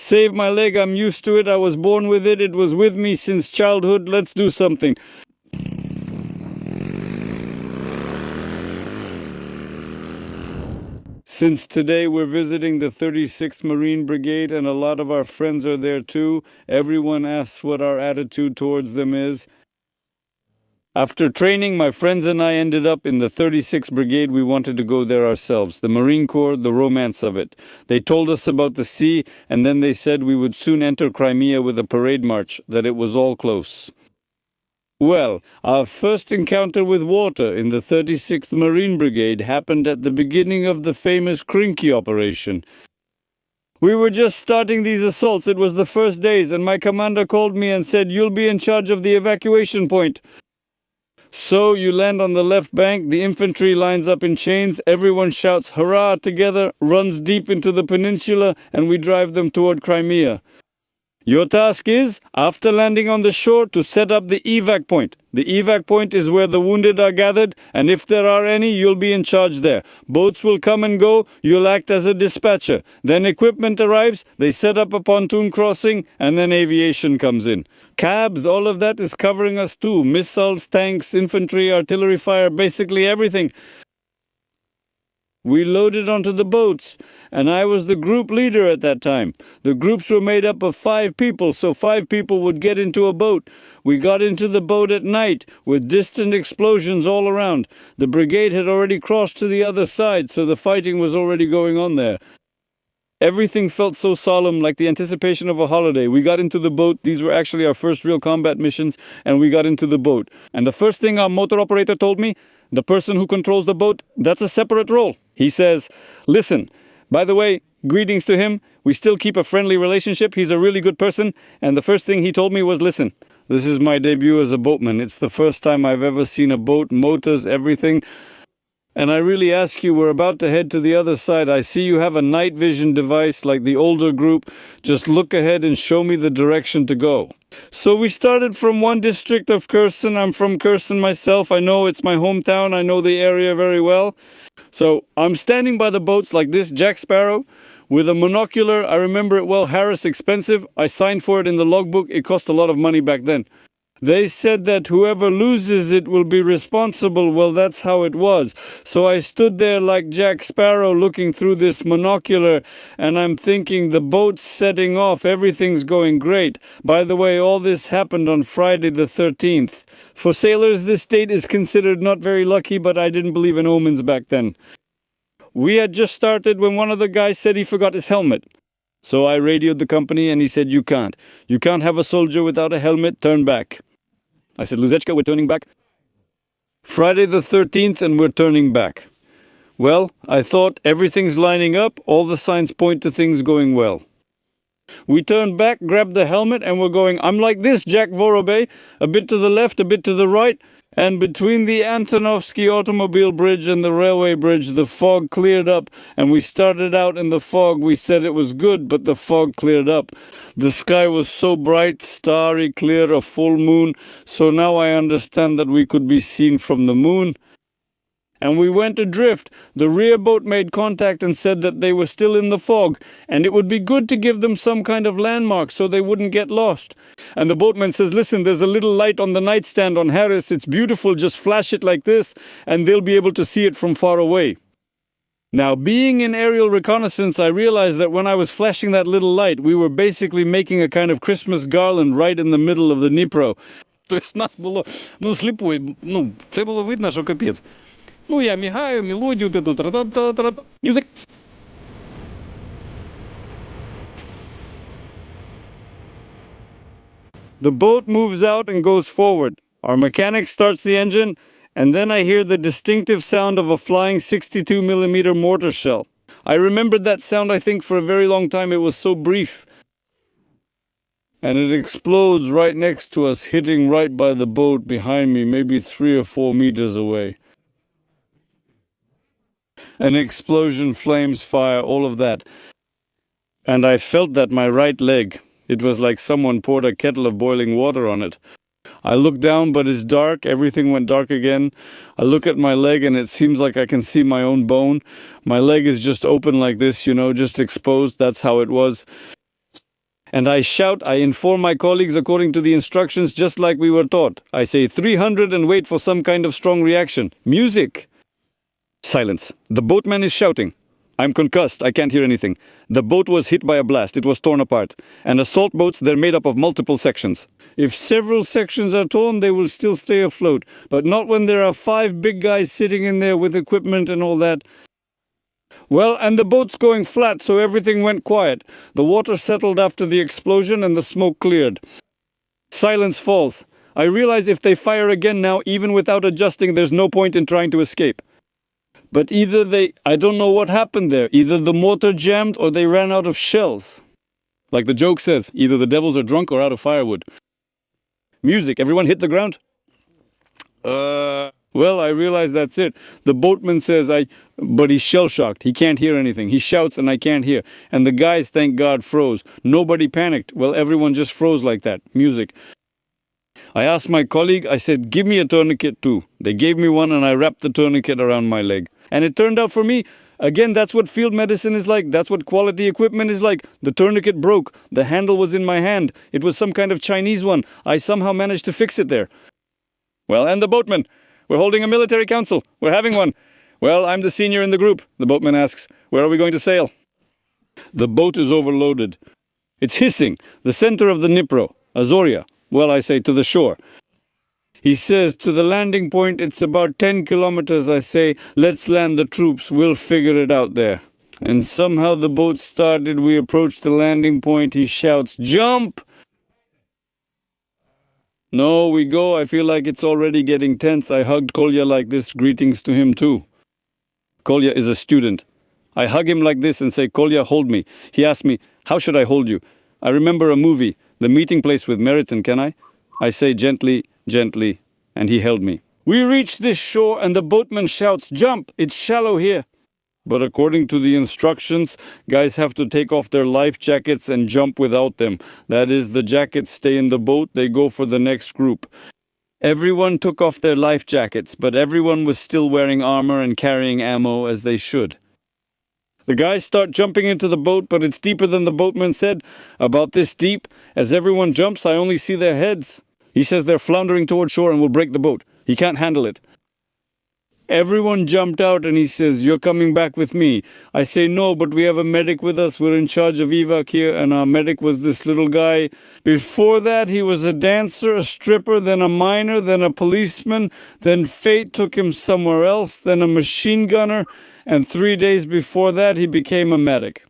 Save my leg, I'm used to it, I was born with it, it was with me since childhood, let's do something. Since today we're visiting the 36th Marine Brigade and a lot of our friends are there too, everyone asks what our attitude towards them is. After training, my friends and I ended up in the 36th Brigade. We wanted to go there ourselves. The Marine Corps, the romance of it. They told us about the sea, and then they said we would soon enter Crimea with a parade march, that it was all close. Well, our first encounter with water in the 36th Marine Brigade happened at the beginning of the famous Krinky operation. We were just starting these assaults. It was the first days, and my commander called me and said, "You'll be in charge of the evacuation point." So you land on the left bank, the infantry lines up in chains, everyone shouts hurrah together, runs deep into the peninsula, and we drive them toward Crimea. Your task is, after landing on the shore, to set up the evac point. The evac point is where the wounded are gathered, and if there are any, you'll be in charge there. Boats will come and go, you'll act as a dispatcher. Then equipment arrives, they set up a pontoon crossing, and then aviation comes in. Cabs, all of that is covering us too. Missiles, tanks, infantry, artillery fire, basically everything. We loaded onto the boats, and I was the group leader at that time. The groups were made up of 5 people, so 5 people would get into a boat. We got into the boat at night, with distant explosions all around. The brigade had already crossed to the other side, so the fighting was already going on there. Everything felt so solemn, like the anticipation of a holiday. We got into the boat. These were actually our first real combat missions, and we got into the boat. And the first thing our motor operator told me, the person who controls the boat, that's a separate role. He says, "Listen, by the way, greetings to him. We still keep a friendly relationship. He's a really good person." And the first thing he told me was, "Listen, this is my debut as a boatman. It's the first time I've ever seen a boat, motors, everything. And I really ask you, we're about to head to the other side. I see you have a night vision device like the older group. Just look ahead and show me the direction to go." So we started from one district of Kherson. I'm from Kherson myself. I know it's my hometown. I know the area very well. So I'm standing by the boats like this, Jack Sparrow, with a monocular. I remember it well, Harris, expensive. I signed for it in the logbook. It cost a lot of money back then. They said that whoever loses it will be responsible. Well, that's how it was. So I stood there like Jack Sparrow looking through this monocular, and I'm thinking the boat's setting off, everything's going great. By the way, all this happened on Friday the 13th. For sailors, this date is considered not very lucky, but I didn't believe in omens back then. We had just started when one of the guys said he forgot his helmet. So I radioed the company and he said, You can't have a soldier without a helmet, turn back." I said, "Luzechka, we're turning back." Friday the 13th and we're turning back. Well, I thought everything's lining up, all the signs point to things going well. We turned back, grabbed the helmet, and we're going, I'm like this, Jack Vorobey, a bit to the left, a bit to the right, and between the Antonovsky automobile bridge and the railway bridge, the fog cleared up, and we started out in the fog. We said it was good, but the fog cleared up. The sky was so bright, starry, clear, a full moon, so now I understand that we could be seen from the moon. And we went adrift. The rear boat made contact and said that they were still in the fog, and it would be good to give them some kind of landmark so they wouldn't get lost. And the boatman says, "Listen, there's a little light on the nightstand on Harris. It's beautiful. Just flash it like this, and they'll be able to see it from far away." Now, being in aerial reconnaissance, I realized that when I was flashing that little light, we were basically making a kind of Christmas garland right in the middle of the Dnipro. Тобто нас було, сліпой, це було видно, що капець. Я мигаю, мелодию вот эту, тра-та-та-та-та, music. The boat moves out and goes forward. Our mechanic starts the engine, and then I hear the distinctive sound of a flying 62mm mortar shell. I remembered that sound, I think, for a very long time. It was so brief. And it explodes right next to us, hitting right by the boat behind me, maybe 3 or 4 meters away. An explosion, flames, fire, all of that. And I felt that my right leg, it was like someone poured a kettle of boiling water on it. I look down, but it's dark. Everything went dark again. I look at my leg, and it seems like I can see my own bone. My leg is just open like this, just exposed. That's how it was. And I shout, I inform my colleagues according to the instructions just like we were taught. I say 300 and wait for some kind of strong reaction. Music! Silence. The boatman is shouting. I'm concussed. I can't hear anything. The boat was hit by a blast. It was torn apart. And assault boats, they're made up of multiple sections. If several sections are torn, they will still stay afloat. But not when there are 5 big guys sitting in there with equipment and all that. Well, and the boat's going flat, so everything went quiet. The water settled after the explosion and the smoke cleared. Silence falls. I realize if they fire again now, even without adjusting, there's no point in trying to escape. But I don't know what happened there. Either the motor jammed or they ran out of shells. Like the joke says, either the devils are drunk or out of firewood. Music, everyone hit the ground? Well, I realize that's it. The boatman says but he's shell-shocked. He can't hear anything. He shouts and I can't hear. And the guys, thank God, froze. Nobody panicked. Well, everyone just froze like that. Music. I asked my colleague, I said, give me a tourniquet too. They gave me one and I wrapped the tourniquet around my leg. And it turned out for me, again, that's what field medicine is like. That's what quality equipment is like. The tourniquet broke. The handle was in my hand. It was some kind of Chinese one. I somehow managed to fix it there. Well, and the boatman. We're holding a military council. We're having one. Well, I'm the senior in the group. The boatman asks, where are we going to sail? The boat is overloaded. It's hissing. The center of the Dnipro, Azoria. Well, I say to the shore. He says, to the landing point, it's about 10 kilometers. I say, let's land the troops. We'll figure it out there. And somehow the boat started. We approached the landing point. He shouts, jump! No, we go. I feel like it's already getting tense. I hugged Kolya like this. Greetings to him too. Kolya is a student. I hug him like this and say, Kolya, hold me. He asks me, how should I hold you? I remember a movie, The Meeting Place with Meriton, can I? I say gently, gently, and he held me. We reach this shore and the boatman shouts, jump, it's shallow here. But according to the instructions, guys have to take off their life jackets and jump without them. That is, the jackets stay in the boat, they go for the next group. Everyone took off their life jackets, but everyone was still wearing armor and carrying ammo as they should. The guys start jumping into the boat, but it's deeper than the boatman said. About this deep. As everyone jumps, I only see their heads. He says they're floundering toward shore and will break the boat. He can't handle it. Everyone jumped out and he says, you're coming back with me. I say, no, but we have a medic with us. We're in charge of evac here, and our medic was this little guy. Before that, he was a dancer, a stripper, then a miner, then a policeman. Then fate took him somewhere else, then a machine gunner. And 3 days before that, he became a medic.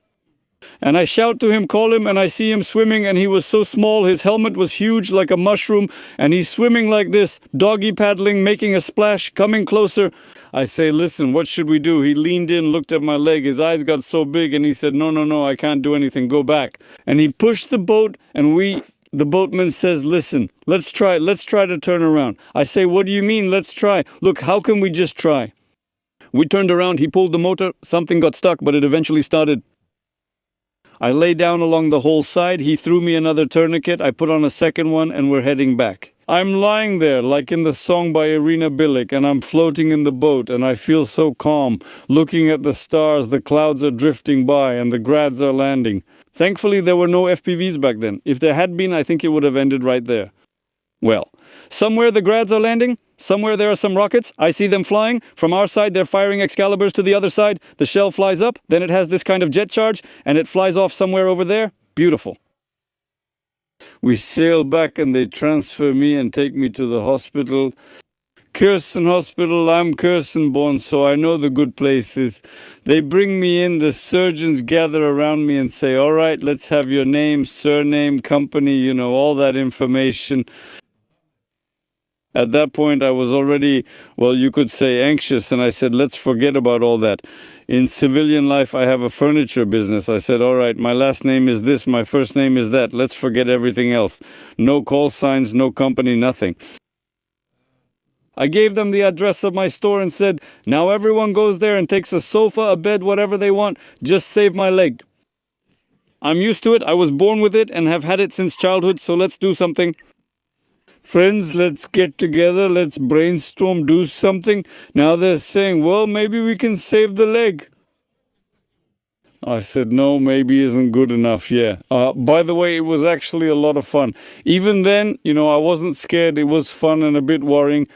And I shout to him, call him, and I see him swimming, and he was so small, his helmet was huge like a mushroom, and he's swimming like this, doggy paddling, making a splash, coming closer. I say, listen, what should we do? He leaned in, looked at my leg, his eyes got so big, and he said, no, I can't do anything, go back. And he pushed the boat, and the boatman says, listen, let's try to turn around. I say, what do you mean, let's try? Look, how can we just try? We turned around, he pulled the motor, something got stuck, but it eventually started. I lay down along the whole side, he threw me another tourniquet, I put on a second one, and we're heading back. I'm lying there, like in the song by Irina Bilic, and I'm floating in the boat, and I feel so calm, looking at the stars, the clouds are drifting by, and the grads are landing. Thankfully, there were no FPVs back then. If there had been, I think it would have ended right there. Well, somewhere the grads are landing, somewhere there are some rockets, I see them flying. From our side, they're firing Excaliburs to the other side. The shell flies up, then it has this kind of jet charge, and it flies off somewhere over there. Beautiful. We sail back and they transfer me and take me to the hospital. Kherson Hospital, I'm Kherson born, so I know the good places. They bring me in, the surgeons gather around me and say, all right, let's have your name, surname, company, all that information. At that point, I was already, you could say anxious, and I said, let's forget about all that. In civilian life, I have a furniture business. I said, all right, my last name is this, my first name is that. Let's forget everything else. No call signs, no company, nothing. I gave them the address of my store and said, now everyone goes there and takes a sofa, a bed, whatever they want. Just save my leg. I'm used to it. I was born with it and have had it since childhood, so let's do something. Friends, let's get together, let's brainstorm, do something. Now they're saying, well, maybe we can save the leg. I said, no, maybe isn't good enough, yeah. By the way, it was actually a lot of fun. Even then, I wasn't scared. It was fun and a bit worrying.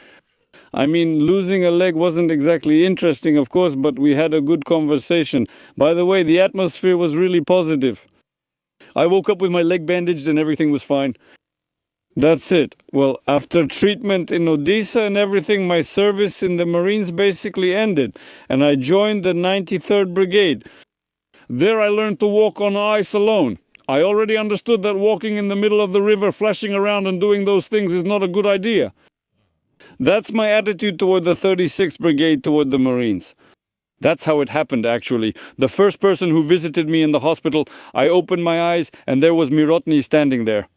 I mean, losing a leg wasn't exactly interesting, of course, but we had a good conversation. By the way, the atmosphere was really positive. I woke up with my leg bandaged and everything was fine. That's it. Well, after treatment in Odessa and everything, my service in the Marines basically ended, and I joined the 93rd Brigade. There I learned to walk on ice alone. I already understood that walking in the middle of the river, flashing around and doing those things is not a good idea. That's my attitude toward the 36th Brigade, toward the Marines. That's how it happened, actually. The first person who visited me in the hospital, I opened my eyes and there was Mirotny standing there.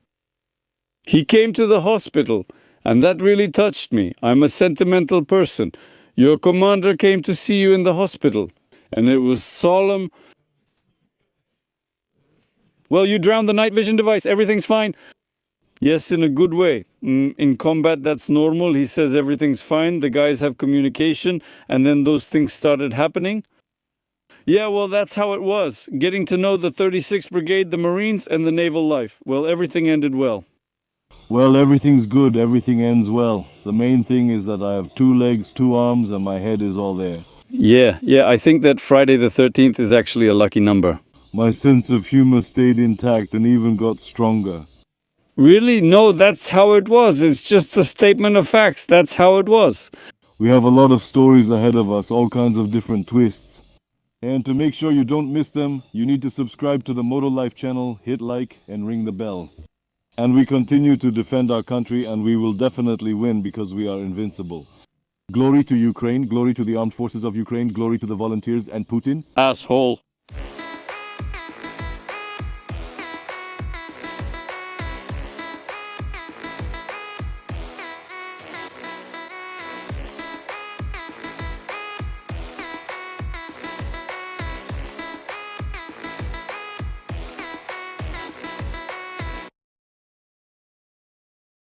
He came to the hospital, and that really touched me. I'm a sentimental person. Your commander came to see you in the hospital, and it was solemn. Well, you drowned the night vision device. Everything's fine. Yes, in a good way. In combat, that's normal. He says everything's fine. The guys have communication, and then those things started happening. Yeah, well, that's how it was. Getting to know the 36th Brigade, the Marines, and the naval life. Well, everything ended well. Well, everything's good. Everything ends well. The main thing is that I have 2 legs, 2 arms, and my head is all there. Yeah, I think that Friday the 13th is actually a lucky number. My sense of humor stayed intact and even got stronger. Really? No, that's how it was. It's just a statement of facts. That's how it was. We have a lot of stories ahead of us, all kinds of different twists. And to make sure you don't miss them, you need to subscribe to the Moto Life channel, hit like, and ring the bell. And we continue to defend our country, and we will definitely win because we are invincible. Glory to Ukraine, glory to the armed forces of Ukraine, glory to the volunteers and Putin. Asshole.